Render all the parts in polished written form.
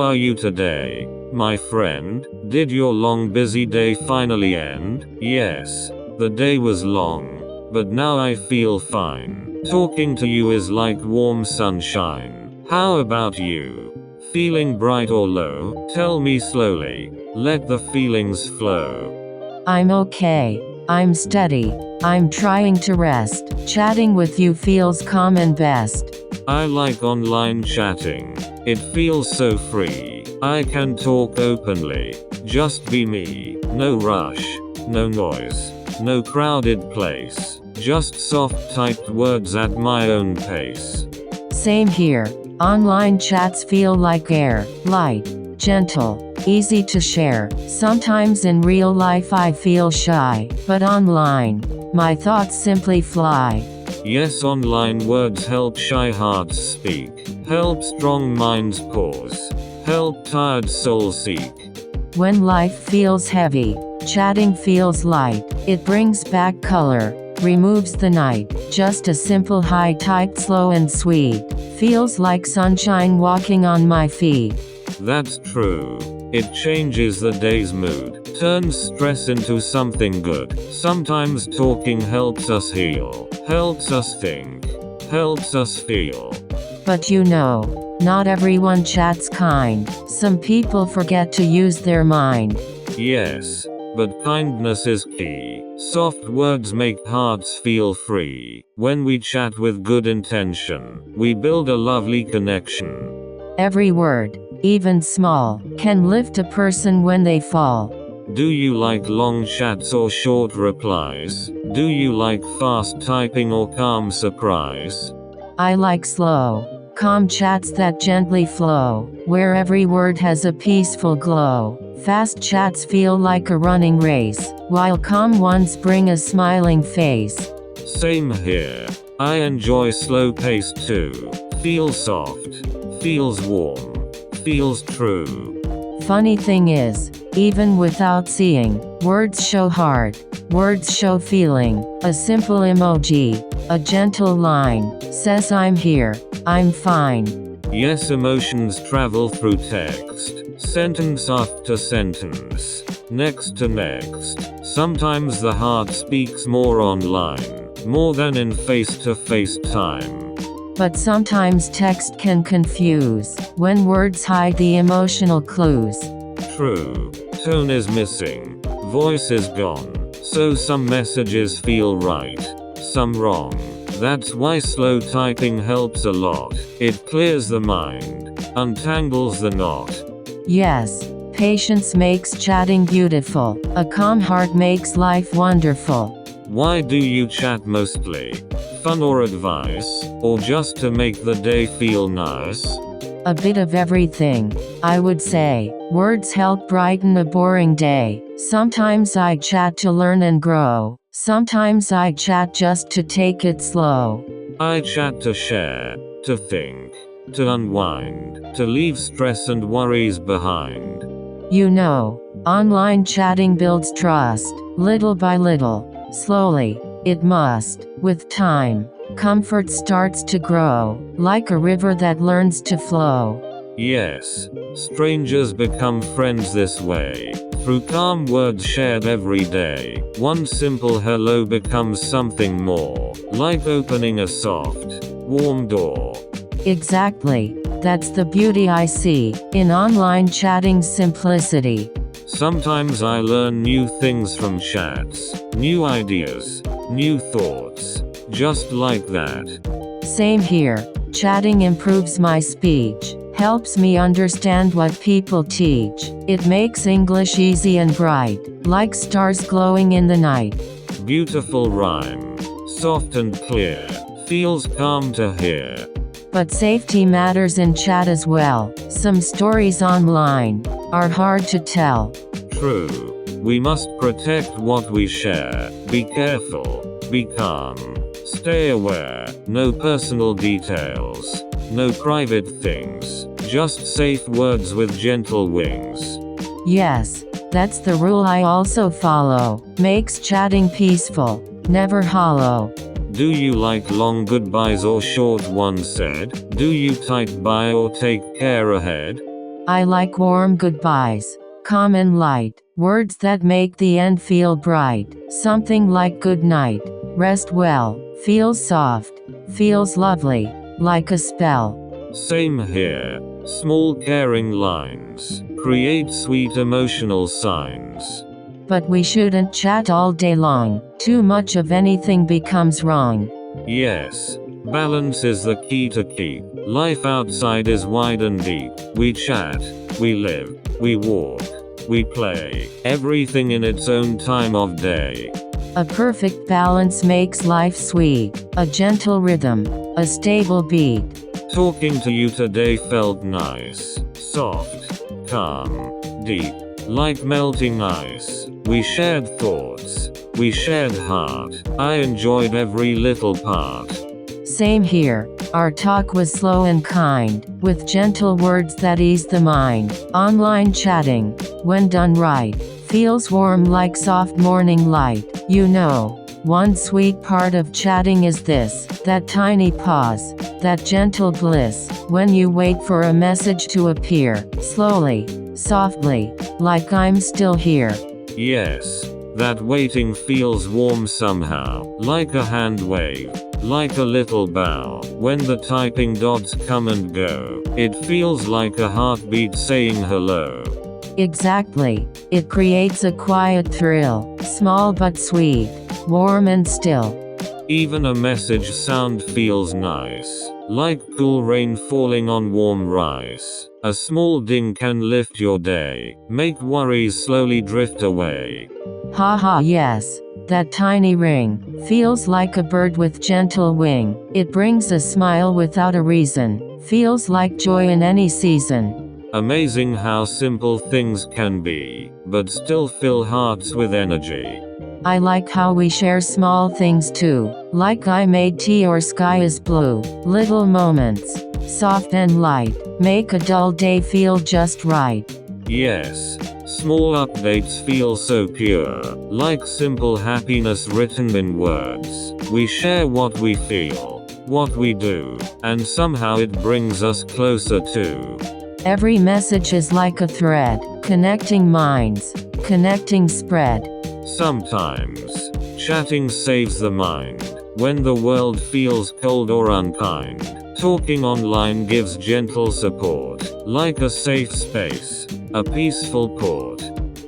are you today, my friend? Did your long busy day finally end? Yes, the day was long, but now I feel fine. Talking to you is like warm sunshine. How about you? Feeling bright or low? Tell me slowly. Let the feelings flow. I'm okay. I'm steady. I'm trying to rest. Chatting with you feels calm and best. I like online chatting. It feels so free. I can talk openly. Just be me. No rush. No noise. No crowded place. Just soft typed words at my own pace. Same here. Online chats feel like air. Light. Gentle. Easy to share. Sometimes in real life I feel shy. But online, my thoughts simply fly. Yes, online words help shy hearts speak. Help strong minds pause. Help tired souls seek. When life feels heavy, chatting feels light. It brings back color, removes the night. Just a simple hi typed slow and sweet. Feels like sunshine walking on my feet. That's true. It changes the day's mood. Turns stress into something good. Sometimes talking helps us heal. Helps us think. Helps us feel. But you know, not everyone chats kind. Some people forget to use their mind. Yes, but kindness is key. Soft words make hearts feel free. When we chat with good intention, we build a lovely connection. Every word, even small, can lift a person when they fall. Do you like long chats or short replies? Do you like fast typing or calm surprise? I like slow, calm chats that gently flow, where every word has a peaceful glow. Fast chats feel like a running race, while calm ones bring a smiling face. Same here. I enjoy slow pace too. Feels soft. Feels warm. Feels true. Funny thing is, even without seeing, words show heart. Words show feeling. A simple emoji, a gentle line, says I'm here, I'm fine. Yes, emotions travel through text. Sentence after sentence. Next to next. Sometimes the heart speaks more online. More than in face-to-face time. But sometimes text can confuse, when words hide the emotional clues. True. Tone is missing. Voice is gone. So some messages feel right. Some wrong. That's why slow typing helps a lot. It clears the mind. Untangles the knot. Yes, patience makes chatting beautiful. A calm heart makes life wonderful. Why do you chat mostly? Fun or advice? Or just to make the day feel nice? A bit of everything, I would say. Words help brighten a boring day. Sometimes I chat to learn and grow. Sometimes I chat just to take it slow. I chat to share, to think, to unwind, to leave stress and worries behind. You know, online chatting builds trust, little by little, slowly, it must. With time, comfort starts to grow, like a river that learns to flow. Yes, strangers become friends this way. Through calm words shared every day, one simple hello becomes something more, like opening a soft, warm door. Exactly, that's the beauty I see in online chatting's simplicity. Sometimes I learn new things from chats, new ideas, new thoughts, just like that. Same here, chatting improves my speech, helps me understand what people teach. It makes English easy and bright, like stars glowing in the night. Beautiful rhyme, soft and clear, feels calm to hear. But safety matters in chat as well. Some stories online are hard to tell. True. We must protect what we share. Be careful. Be calm. Stay aware. No personal details. No private things. Just safe words with gentle wings. Yes, that's the rule I also follow. Makes chatting peaceful, never hollow. Do you like long goodbyes or short ones said? Do you type bye or take care ahead? I like warm goodbyes. Calm and light. Words that make the end feel bright. Something like good night. Rest well. Feels soft. Feels lovely. Like a spell. Same here. Small caring lines create sweet emotional signs. But we shouldn't chat all day long. Too much of anything becomes wrong. Yes. Balance is the key to keep life outside is wide and deep. We chat, we live, we walk, we play, everything in its own time of day. A perfect balance makes life sweet. A gentle rhythm, a stable beat. Talking to you today felt nice, soft, calm, deep, like melting ice. We shared thoughts, we shared heart. I enjoyed every little part. Same here. Our talk was slow and kind, with gentle words that ease the mind. Online chatting, when done right, feels warm like soft morning light. You know, one sweet part of chatting is this, that tiny pause, that gentle bliss, when you wait for a message to appear, slowly, softly, like I'm still here. Yes, that waiting feels warm somehow, like a hand wave, like a little bow. When the typing dots come and go, it feels like a heartbeat saying hello. Exactly. It creates a quiet thrill, small but sweet, warm and still. Even a message sound feels nice, like cool rain falling on warm rice. A small ding can lift your day, make worries slowly drift away. Haha, yes. That tiny ring feels like a bird with gentle wing. It brings a smile without a reason, feels like joy in any season. Amazing how simple things can be, but still fill hearts with energy. I like how we share small things too, like I made tea or sky is blue. Little moments, soft and light, make a dull day feel just right. Yes, small updates feel so pure, like simple happiness written in words. We share what we feel, what we do, and somehow it brings us closer too. Every message is like a thread, connecting minds, connecting spread. Sometimes, chatting saves the mind. When the world feels cold or unkind, talking online gives gentle support, like a safe space, a peaceful port.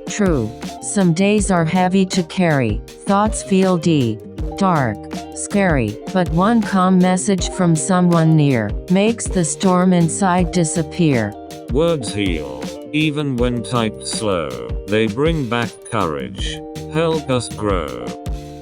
True. Some days are heavy to carry, thoughts feel deep, dark, scary, but one calm message from someone near makes the storm inside disappear. Words heal, even when typed slow. They bring back courage, help us grow.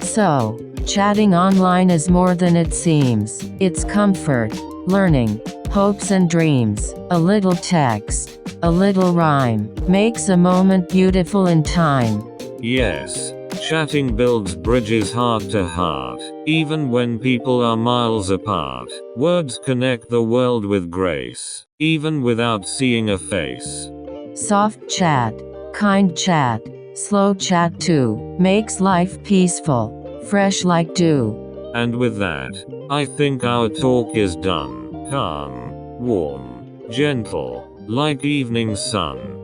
So, chatting online is more than it seems. It's comfort, learning, hopes and dreams. A little text, a little rhyme, makes a moment beautiful in time. Yes, chatting builds bridges heart to heart, even when people are miles apart. Words connect the world with grace, even without seeing a face. Soft chat, kind chat, slow chat too, makes life peaceful, fresh like dew. And with that, I think our talk is done. Calm, warm, gentle, like evening sun.